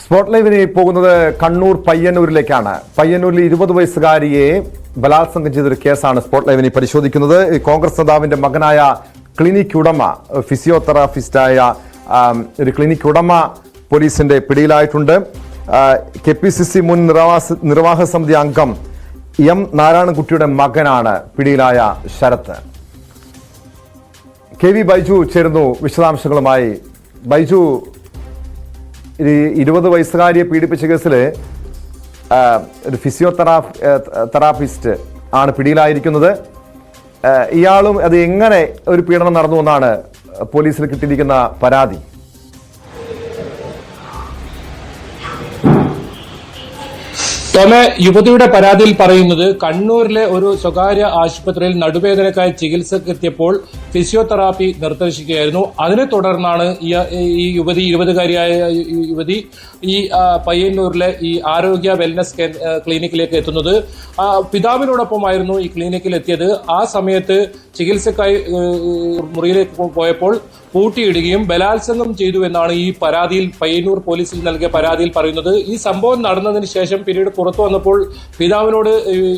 Spot ലൈവിന് പോകുന്നത് കണ്ണൂർ പയ്യന്നൂരിലേക്കാണ്. പയ്യന്നൂരിൽ 20 വയസ്സുകാരിയെ ബലാത്സംഗം ചെയ്തൊരു കേസാണ് സ്പോട്ട് ലൈവിനെ പരിശോധിക്കുന്നത്. കോൺഗ്രസ് നേതാവിന്റെ മകനായ ക്ലിനിക് ഉടമ, ഫിസിയോതെറാപ്പിസ്റ്റായ ഒരു ക്ലിനിക് ഉടമ പോലീസിന്റെ പിടിയിലായിട്ടുണ്ട്. KPCC മുൻ നിർവാഹക സമിതി അംഗം M നാരായണൻകുട്ടിയുടെ മകനാണ് പിടിയിലായ ശരത്ത്. KV ബൈജു ചേരുന്നു വിശദാംശങ്ങളുമായി. ബൈജു, 20 വയസ്സുകാരിയെ പീഡിപ്പിച്ച കേസിൽ ഒരു ഫിസിയോതെറാപ്പിസ്റ്റ് ആണ് പിടിയിലായിരിക്കുന്നത്. ഇയാളും അത് എങ്ങനെ ഒരു പീഡനം നടന്നു എന്നാണ് പോലീസിൽ കിട്ടിയിരിക്കുന്ന പരാതി. യുവതിയുടെ പരാതിയിൽ പറയുന്നത് കണ്ണൂരിലെ ഒരു സ്വകാര്യ ആശുപത്രിയിൽ നടുവേദനക്കായി ചികിത്സക്കെത്തിയപ്പോൾ ഫിസിയോതെറാപ്പി നിർദ്ദേശിക്കുകയായിരുന്നു. അതിനെ തുടർന്നാണ് ഈ യുവതി, 20കാരിയായ യുവതി ഈ പയ്യന്നൂരിലെ ഈ ആരോഗ്യ വെൽനസ് ക്ലിനിക്കിലേക്ക് എത്തുന്നത്. പിതാവിനോടൊപ്പമായിരുന്നു ഈ ക്ലിനിക്കിൽ എത്തിയത്. ആ സമയത്ത് ചികിത്സക്കായി മുറിയിലേക്ക് പോയപ്പോൾ പൂട്ടിയിടുകയും ബലാത്സംഗം ചെയ്തു എന്നാണ് ഈ പരാതിയിൽ, പയ്യന്നൂർ പോലീസിൽ നൽകിയ പരാതിയിൽ പറയുന്നത്. ഈ സംഭവം നടന്നതിന് ശേഷം പിന്നീട് പുറത്തു വന്നപ്പോൾ പിതാവിനോട്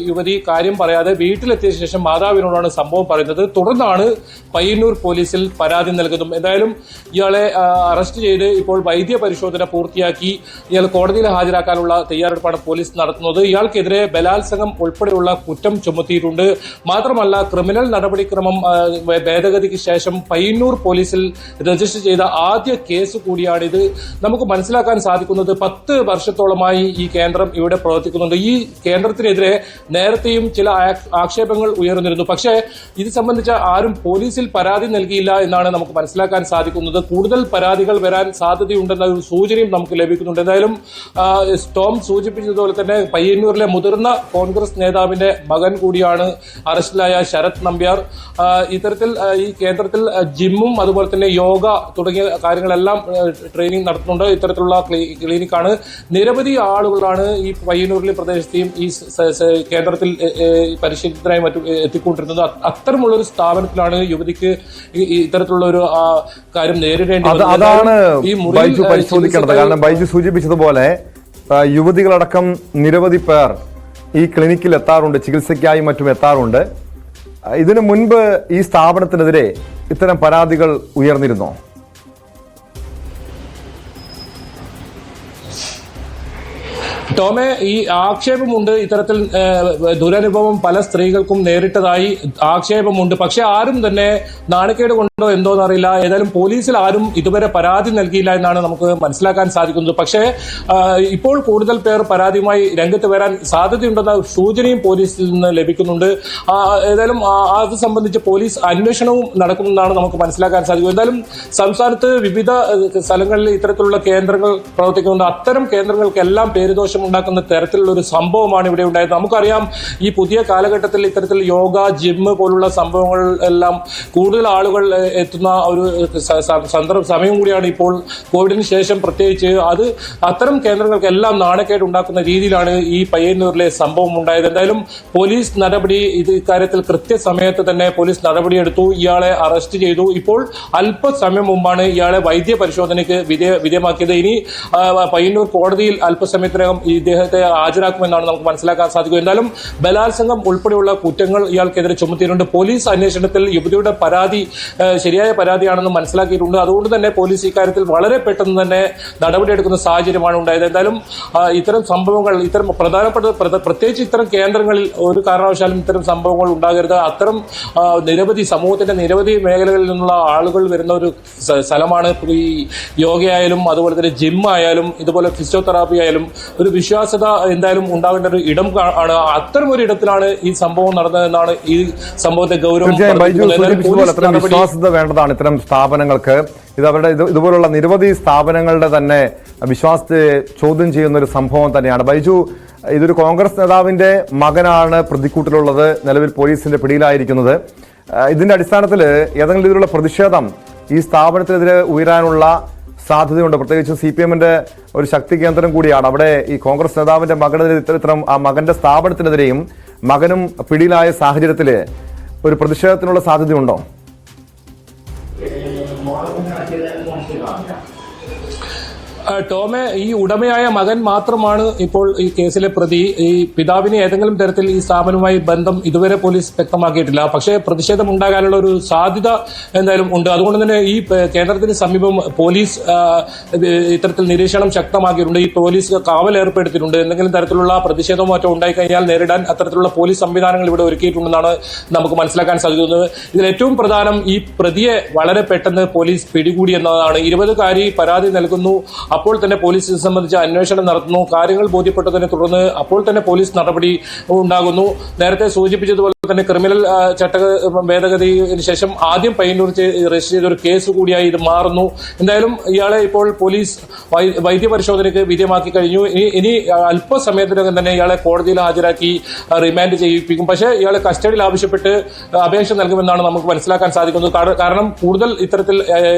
യുവതി കാര്യം പറയാതെ വീട്ടിലെത്തിയ ശേഷം മാതാവിനോടാണ് സംഭവം പറയുന്നത്. തുടർന്നാണ് പയ്യന്നൂർ പോലീസിൽ പരാതി നൽകുന്നതും. എന്തായാലും ഇയാളെ അറസ്റ്റ് ചെയ്ത് ഇപ്പോൾ വൈദ്യ പരിശോധന പൂർത്തിയാക്കി ഇയാൾ കോടതിയിൽ ഹാജരാക്കാനുള്ള തയ്യാറെടുപ്പാണ് പോലീസ് നടത്തുന്നത്. ഇയാൾക്കെതിരെ ബലാത്സംഗം ഉൾപ്പെടെയുള്ള കുറ്റം ചുമത്തിയിട്ടുണ്ട്. മാത്രമല്ല, ക്രിമിനൽ നടപടിക്രമം ഭേദഗതിക്ക് ശേഷം പയ്യന്നൂർ പോലീസിൽ രജിസ്റ്റർ ചെയ്ത ആദ്യ കേസ് കൂടിയാണിത്. നമുക്ക് മനസ്സിലാക്കാൻ സാധിക്കുന്നത് 10 വർഷത്തോളമായി ഈ കേന്ദ്രം ഇവിടെ പ്രവർത്തിക്കുന്നുണ്ട്. ഈ കേന്ദ്രത്തിനെതിരെ നേരത്തെയും ചില ആക്ഷേപങ്ങൾ ഉയർന്നിരുന്നു. പക്ഷേ ഇത് സംബന്ധിച്ച ആരും പോലീസിൽ പരാതി നൽകിയില്ല എന്നാണ് നമുക്ക് മനസ്സിലാക്കാൻ സാധിക്കുന്നത്. കൂടുതൽ പരാതികൾ വരാൻ സാധ്യതയുണ്ടെന്ന ഒരു സൂചനയും നമുക്ക് ലഭിക്കുന്നുണ്ട്. എന്തായാലും ടോം സൂചിപ്പിച്ചതുപോലെ തന്നെ പയ്യന്നൂരിലെ മുതിർന്ന കോൺഗ്രസ് നേതാവിന്റെ മകൻ കൂടിയാണ് അറസ്റ്റിലായ ശരത് നമ്പ്യാർ. ഇത്തരത്തിൽ ഈ കേന്ദ്രത്തിൽ ജിമ്മും അതുപോലെ തന്നെ യോഗ തുടങ്ങിയ കാര്യങ്ങളെല്ലാം ട്രെയിനിങ് നടത്തുന്നുണ്ട്. ഇത്തരത്തിലുള്ള ക്ലിനിക്കാണ്. നിരവധി ആളുകളാണ് ഈ പയ്യന്നൂരിലെ പ്രദേശത്തെയും ഈ കേന്ദ്രത്തിൽ പരിശീലനത്തിനായി മറ്റും എത്തിക്കൊണ്ടിരുന്നത്. അത്തരമുള്ള ഒരു സ്ഥാപനത്തിലാണ് യുവതിക്ക് ഇത്തരത്തിലുള്ള ഒരു കാര്യം നേരിടേണ്ടി വന്നത്. അതാണ് ബൈജു പരിശോധിക്കേണ്ടത്. കാരണം ബൈജു സൂചിപ്പിച്ചതുപോലെ യുവതികളടക്കം നിരവധി പേർ ഈ ക്ലിനിക്കിൽ എത്താറുണ്ട്, ചികിത്സയ്ക്കായി മറ്റും എത്താറുണ്ട്. ഇതിനു മുൻപ് ഈ സ്ഥാപനത്തിനെതിരെ ഇത്തരം പരാതികൾ ഉയർന്നിരുന്നോ? ടോമെ, ഈ ആക്ഷേപമുണ്ട്. ഇത്തരത്തിൽ ദുരനുഭവം പല സ്ത്രീകൾക്കും നേരിട്ടതായി ആക്ഷേപമുണ്ട്. പക്ഷെ ആരും തന്നെ നാണക്കേട് കൊണ്ടോ എന്തോന്നറിയില്ല, ഏതായാലും പോലീസിൽ ആരും ഇതുവരെ പരാതി നൽകിയില്ല എന്നാണ് നമുക്ക് മനസ്സിലാക്കാൻ സാധിക്കുന്നത്. പക്ഷേ ഇപ്പോൾ കൂടുതൽ പേർ പരാതിയുമായി രംഗത്ത് വരാൻ സാധ്യതയുണ്ടെന്ന സൂചനയും പോലീസിൽ നിന്ന് ലഭിക്കുന്നുണ്ട്. ഏതായാലും അത് സംബന്ധിച്ച് പോലീസ് അന്വേഷണവും നടക്കുമെന്നാണ് നമുക്ക് മനസ്സിലാക്കാൻ സാധിക്കും. എന്തായാലും സംസ്ഥാനത്ത് വിവിധ സ്ഥലങ്ങളിൽ ഇത്തരത്തിലുള്ള കേന്ദ്രങ്ങൾ പ്രവർത്തിക്കുന്നുണ്ട്. അത്തരം കേന്ദ്രങ്ങൾക്കെല്ലാം പേരുദോഷം ഉണ്ടാക്കുന്ന തരത്തിലുള്ള ഒരു സംഭവമാണ് ഇവിടെ ഉണ്ടായത്. നമുക്കറിയാം, ഈ പുതിയ കാലഘട്ടത്തിൽ ഇത്തരത്തിൽ യോഗ, ജിമ്മ് പോലുള്ള സംഭവങ്ങൾ എല്ലാം കൂടുതൽ ആളുകൾ എത്തുന്ന ഒരു സമയം കൂടിയാണ് ഇപ്പോൾ. കോവിഡിന് ശേഷം പ്രത്യേകിച്ച് അത്തരം കേന്ദ്രങ്ങൾക്കെല്ലാം നാണക്കേട് ഉണ്ടാക്കുന്ന രീതിയിലാണ് ഈ പയ്യന്നൂരിലെ സംഭവം ഉണ്ടായത്. എന്തായാലും പോലീസ് നടപടി ഇക്കാര്യത്തിൽ കൃത്യസമയത്ത് തന്നെ പോലീസ് നടപടിയെടുത്തു. ഇയാളെ അറസ്റ്റ് ചെയ്തു. ഇപ്പോൾ അല്പസമയം മുമ്പാണ് ഇയാളെ വൈദ്യ പരിശോധനയ്ക്ക് വിധേയമാക്കിയത്. ഇനി പയ്യന്നൂർ കോടതിയിൽ അല്പസമയത്തിനകം ഇദ്ദേഹത്തെ ഹാജരാക്കുമെന്നാണ് നമുക്ക് മനസ്സിലാക്കാൻ സാധിക്കും. എന്തായാലും ബലാത്സംഗം ഉൾപ്പെടെയുള്ള കുറ്റങ്ങൾ ഇയാൾക്കെതിരെ ചുമത്തിയിട്ടുണ്ട്. പോലീസ് അന്വേഷണത്തിൽ യുവതിയുടെ പരാതി ശരിയായ പരാതിയാണെന്ന് മനസ്സിലാക്കിയിട്ടുണ്ട്. അതുകൊണ്ട് തന്നെ പോലീസ് ഇക്കാര്യത്തിൽ വളരെ പെട്ടെന്ന് തന്നെ നടപടിയെടുക്കുന്ന സാഹചര്യമാണ് ഉണ്ടായത്. എന്തായാലും ഇത്തരം സംഭവങ്ങൾ, ഇത്തരം പ്രത്യേകിച്ച് ഇത്തരം കേന്ദ്രങ്ങളിൽ ഒരു കാരണവശാലും ഇത്തരം സംഭവങ്ങൾ ഉണ്ടാകരുത്. അത്തരം സമൂഹത്തിന്റെ നിരവധി മേഖലകളിൽ നിന്നുള്ള ആളുകൾ വരുന്ന ഒരു സ്ഥലമാണ് ഈ യോഗയായാലും അതുപോലെ തന്നെ ജിം ആയാലും ഇതുപോലെ ഫിസിയോതെറാപ്പി ആയാലും. ഒരു വിശ്വാസ്യത എന്തായാലും ഉണ്ടാകേണ്ട ഒരു ഇടം ആണ്. അത്തരം ഒരു ഇടത്തിലാണ് ഈ സംഭവം നടന്നതെന്നാണ് ഈ സംഭവത്തെ ഗൗരവം. വിശ്വാസ്യത വേണ്ടതാണ് ഇത്തരം സ്ഥാപനങ്ങൾക്ക്. ഇത് അവരുടെ ഇതുപോലുള്ള നിരവധി സ്ഥാപനങ്ങളുടെ തന്നെ വിശ്വാസത്തെ ചോദ്യം ചെയ്യുന്ന ഒരു സംഭവം തന്നെയാണ്. ബൈജു, ഇതൊരു കോൺഗ്രസ് നേതാവിന്റെ മകനാണ് പ്രതിക്കൂട്ടിലുള്ളത്, നിലവിൽ പോലീസിന്റെ പിടിയിലായിരിക്കുന്നത്. ഇതിന്റെ അടിസ്ഥാനത്തിൽ ഏതെങ്കിലും രീതിയിലുള്ള പ്രതിഷേധം ഈ സ്ഥാപനത്തിനെതിരെ ഉയരാനുള്ള സാധ്യതയുണ്ട്? പ്രത്യേകിച്ച് CPM-ന്റെ ഒരു ശക്തി കേന്ദ്രം കൂടിയാണ്. അവിടെ ഈ കോൺഗ്രസ് നേതാവിന്റെ മകനെതിരെ ഇത്തരം ആ മകന്റെ സ്ഥാപനത്തിനെതിരെയും മകനും പിടിയിലായ സാഹചര്യത്തിൽ ഒരു പ്രതിഷേധത്തിനുള്ള സാധ്യതയുണ്ടോ? ടോമെ, ഈ ഉടമയായ മകൻ മാത്രമാണ് ഇപ്പോൾ ഈ കേസിലെ പ്രതി. ഈ പിതാവിന് ഏതെങ്കിലും തരത്തിൽ ഈ സ്ഥാപനവുമായി ബന്ധം ഇതുവരെ പോലീസ് വ്യക്തമാക്കിയിട്ടില്ല. പക്ഷേ പ്രതിഷേധം ഉണ്ടാകാനുള്ള ഒരു സാധ്യത എന്തായാലും ഉണ്ട്. അതുകൊണ്ട് തന്നെ ഈ കേന്ദ്രത്തിന് സമീപം പോലീസ് ഇത്തരത്തിൽ നിരീക്ഷണം ശക്തമാക്കിയിട്ടുണ്ട്. ഈ പോലീസ് കാവൽ ഏർപ്പെടുത്തിയിട്ടുണ്ട്. എന്തെങ്കിലും തരത്തിലുള്ള പ്രതിഷേധമോ മറ്റോ ഉണ്ടായിക്കഴിഞ്ഞാൽ നേരിടാൻ അത്തരത്തിലുള്ള പോലീസ് സംവിധാനങ്ങൾ ഇവിടെ ഒരുക്കിയിട്ടുണ്ടെന്നാണ് നമുക്ക് മനസ്സിലാക്കാൻ സാധിക്കുന്നത്. ഇതിൽ ഏറ്റവും പ്രധാനം ഈ പ്രതിയെ വളരെ പെട്ടെന്ന് പോലീസ് പിടികൂടി എന്നതാണ്. 20-കാരി പരാതി നൽകുന്നു, അപ്പോൾ തന്നെ പോലീസ് ഇത് സംബന്ധിച്ച് അന്വേഷണം നടത്തുന്നു. കാര്യങ്ങൾ ബോധ്യപ്പെട്ടതിനെ തുടർന്ന് അപ്പോൾ തന്നെ പോലീസ് നടപടി ഉണ്ടാകുന്നു. നേരത്തെ സൂചിപ്പിച്ചതുപോലെ തന്നെ ക്രിമിനൽ ചട്ട ഭേദഗതിക്ക് ശേഷം ആദ്യം പയ്യന്നൂർ രജിസ്റ്റർ ചെയ്ത ഒരു കേസ് കൂടിയായി ഇത് മാറുന്നു. എന്തായാലും ഇയാളെ ഇപ്പോൾ പോലീസ് വൈദ്യപരിശോധനയ്ക്ക് വിധേയമാക്കി കഴിഞ്ഞു. ഇനി അല്പസമയത്തിനകം തന്നെ ഇയാളെ കോടതിയിൽ ഹാജരാക്കി റിമാൻഡ് ചെയ്യിപ്പിക്കും. പക്ഷേ ഇയാളെ കസ്റ്റഡിയിൽ ആവശ്യപ്പെട്ട് അപേക്ഷ നൽകുമെന്നാണ് നമുക്ക് മനസ്സിലാക്കാൻ സാധിക്കുന്നത്. കാരണം കൂടുതൽ ഇത്തരത്തിൽ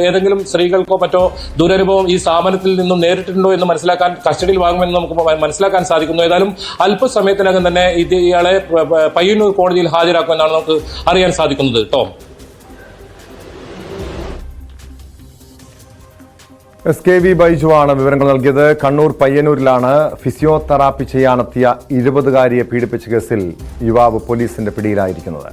ഏതെങ്കിലും സ്ത്രീകൾക്കോ മറ്റോ ദുരനുഭവം ഈ സ്ഥാപനത്തിൽ നിന്നും നേരിട്ടുണ്ടോ എന്ന് മനസ്സിലാക്കാൻ കസ്റ്റഡിയിൽ വാങ്ങുമെന്ന് നമുക്ക് മനസ്സിലാക്കാൻ സാധിക്കുന്നു. ഏതായാലും അല്പസമയത്തിനകം തന്നെ ഇയാളെ പയ്യന്നൂർ കോടതിയിൽ ഹാജരാക്കുമെന്നാണ് നമുക്ക് അറിയാൻ സാധിക്കുന്നത്. ടോം. SKV ബൈജു ആണ് വിവരങ്ങൾ നൽകിയത്. കണ്ണൂർ പയ്യന്നൂരിലാണ് ഫിസിയോതെറാപ്പി ചെയ്യാനെത്തിയ 20-കാരിയെ പീഡിപ്പിച്ച കേസിൽ യുവാവ് പോലീസിന്റെ പിടിയിലായിരിക്കുന്നത്.